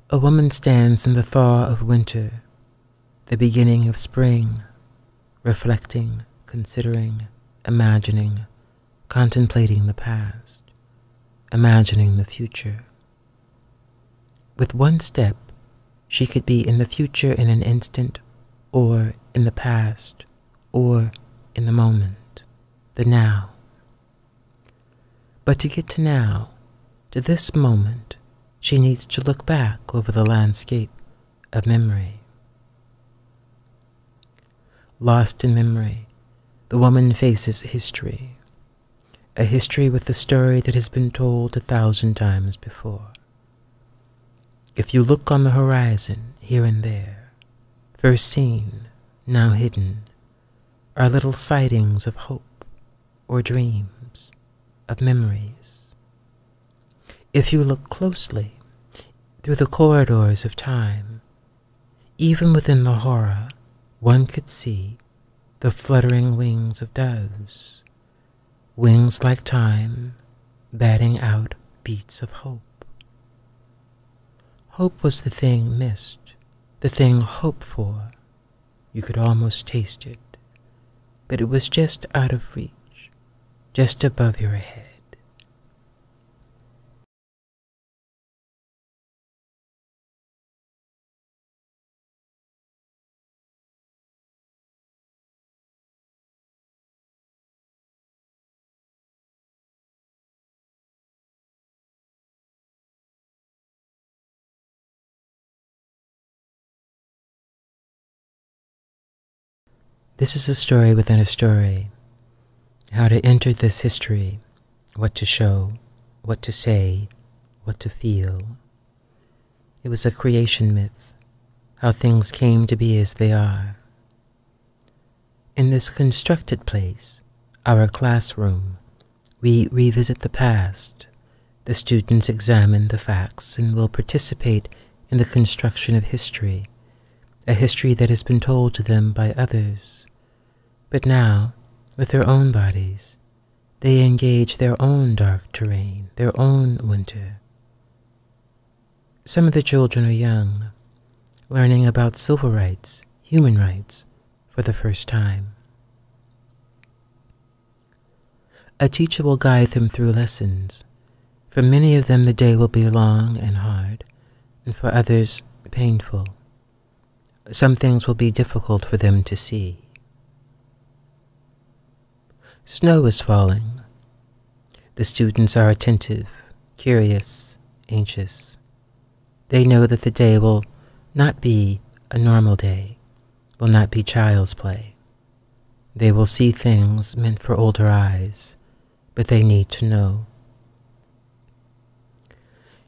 A woman stands in the thaw of winter, the beginning of spring, reflecting, considering, imagining, contemplating the past, imagining the future. With one step, she could be in the future in an instant, or in the past, or in the moment, the now. But to get to now, to this moment, she needs to look back over the landscape of memory. Lost in memory, the woman faces history, a history with a story that has been told 1,000 times before. If you look on the horizon, here and there, first seen, now hidden, are little sightings of hope, or dreams, of memories. If you look closely, through the corridors of time, even within the horror, one could see the fluttering wings of doves, wings like time, batting out beats of hope. Hope was the thing missed, the thing hoped for. You could almost taste it, but it was just out of reach, just above your head. This is a story within a story, how to enter this history, what to show, what to say, what to feel. It was a creation myth, how things came to be as they are. In this constructed place, our classroom, we revisit the past. The students examine the facts and will participate in the construction of history, a history that has been told to them by others. But now, with their own bodies, they engage their own dark terrain, their own winter. Some of the children are young, learning about civil rights, human rights, for the first time. A teacher will guide them through lessons. For many of them, the day will be long and hard, and for others, painful. Some things will be difficult for them to see. Snow is falling. The students are attentive, curious, anxious. They know that the day will not be a normal day, will not be child's play. They will see things meant for older eyes, but they need to know.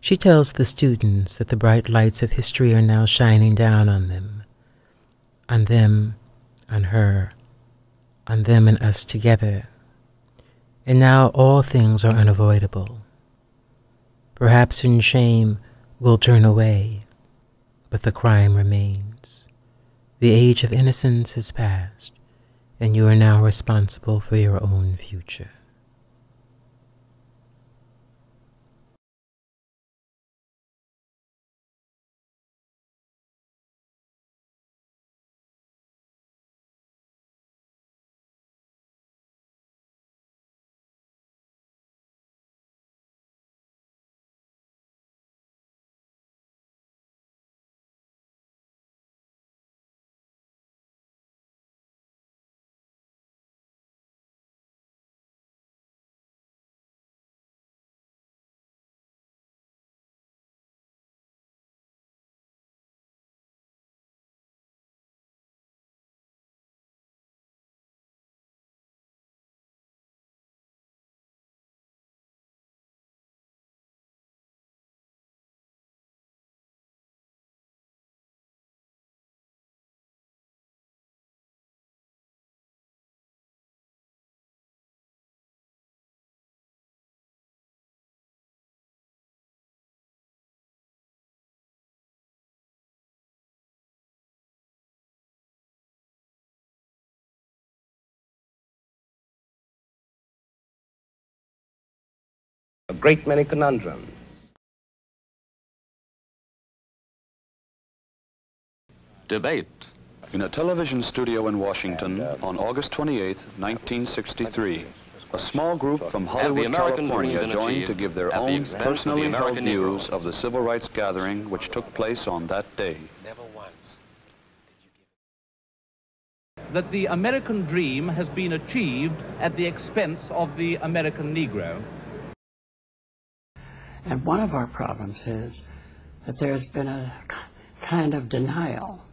She tells the students that the bright lights of history are now shining down on them, on her, on them and us together. And now all things are unavoidable. Perhaps in shame we'll turn away, but the crime remains. The age of innocence has passed, and you are now responsible for your own future. A great many conundrums. Debate. In a television studio in Washington on August 28, 1963, a small group from Hollywood, California joined to give their own personally held views of the civil rights gathering which took place on that day. That the American dream has been achieved at the expense of the American Negro. And one of our problems is that there's been a kind of denial.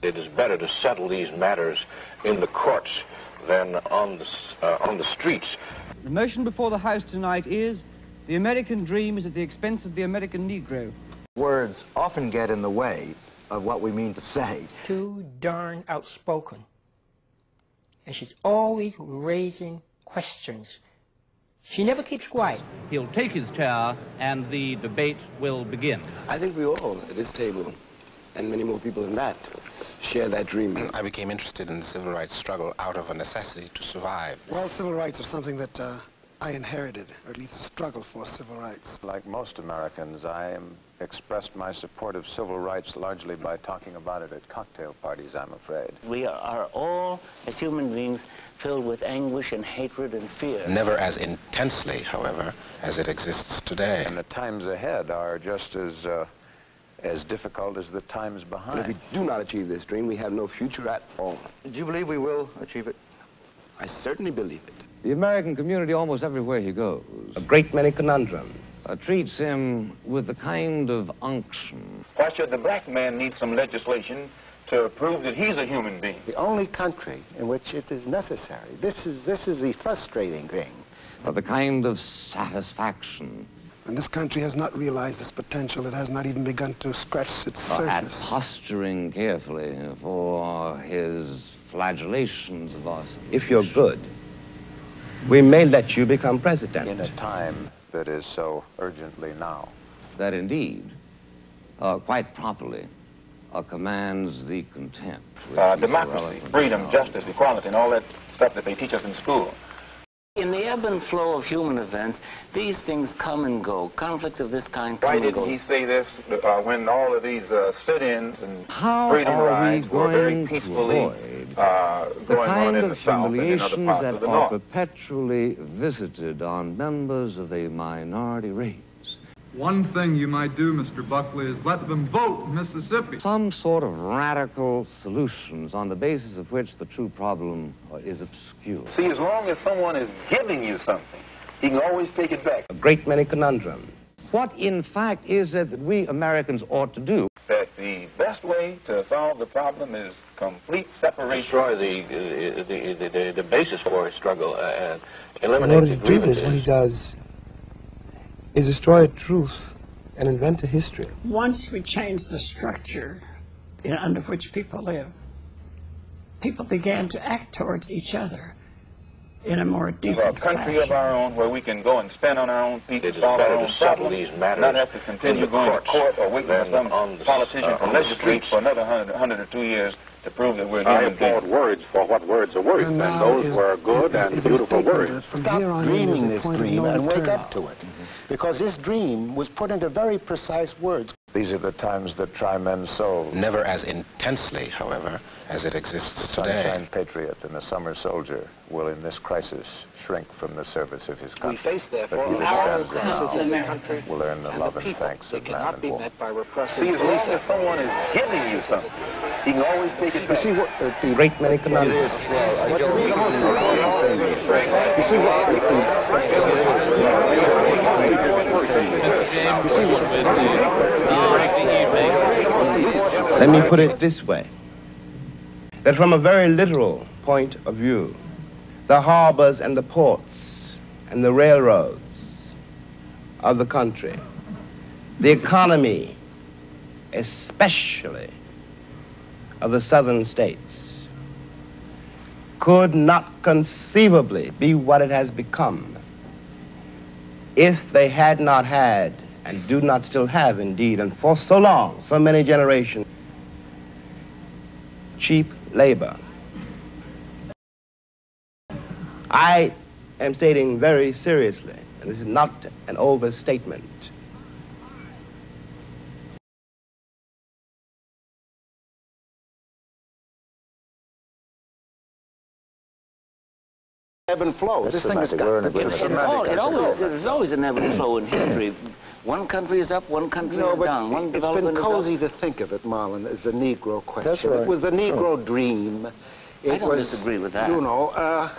It is better to settle these matters in the courts than on the streets. The motion before the House tonight is the American dream is at the expense of the American Negro. Words often get in the way of what we mean to say. Too darn outspoken. And she's always raising questions. She never keeps quiet. He'll take his chair and the debate will begin. I think we all at this table, and many more people than that, share that dream. I became interested in the civil rights struggle out of a necessity to survive. Well, civil rights are something that I inherited, or at least a struggle for civil rights. Like most Americans, I expressed my support of civil rights largely by talking about it at cocktail parties, I'm afraid. We are all, as human beings, filled with anguish and hatred and fear. Never as intensely, however, as it exists today. And the times ahead are just as difficult as the times behind. And if we do not achieve this dream, we have no future at all. Do you believe we will achieve it? I certainly believe it. The American community, almost everywhere he goes, a great many conundrums, treats him with the kind of unction. Why should the black man need some legislation to prove that he's a human being? The only country in which it is necessary. This is the frustrating thing. The kind of satisfaction. And this country has not realized its potential. It has not even begun to scratch its surface. At posturing carefully for his flagellations of us. If you're good, we may let you become president. In a time that is so urgently now. That indeed, quite properly, commands the contempt. Democracy, freedom, justice, equality, and all that stuff that they teach us in school. In the ebb and flow of human events, these things come and go. Conflicts of this kind come and go. Why didn't he say this when all of these sit-ins and freedom rides were very peacefully going on in the South and in other parts of the North? Perpetually visited on members of a minority race. One thing you might do, Mr. Buckley, is let them vote in Mississippi. Some sort of radical solutions on the basis of which the true problem is obscure. See, as long as someone is giving you something, he can always take it back. A great many conundrums. What, in fact, is it that we Americans ought to do? That the best way to solve the problem is complete separation. Destroy the basis for a struggle and eliminate in order the to do grievances. this, what he does is destroy truth and invent a history. Once we change the structure under which people live, people began to act towards each other in a more decent fashion. A country of our own where we can go and spend on our own feet and solve our own problems, these matters, not have to continue going to court or waiting for some politician to legislate for another 100 or 2 years to prove that we're human beings. I applaud words for what words are worth, and those were good and beautiful words. Stop dreaming this dream and wake up to it. Because this dream was put into very precise words. These are the times that try men's souls. Never as intensely, however, as it exists today. The sunshine patriot and the summer soldier will, in this crisis, shrink from the service of his country. We face, therefore, but he who narrow stands crosses in the now country will earn the love and thanks they of man cannot and be woman. met by repressive See, as long as someone is giving you something, he can always take it back. You see what the great many conundrums. You see Let me put it this way, that from a very literal point of view, the harbors and the ports and the railroads of the country, the economy, especially of the southern states, could not conceivably be what it has become if they had not had, and do not still have indeed, and for so long, so many generations, cheap labor. I am stating very seriously, and this is not an overstatement, ebb and flow. This thing has got to be There's always an ebb and flow in history. One country is up, one country is down. One development it's been cozy to think of it, Marlon, as the Negro question. That's right. It was the Negro dream. I don't disagree with that. You know,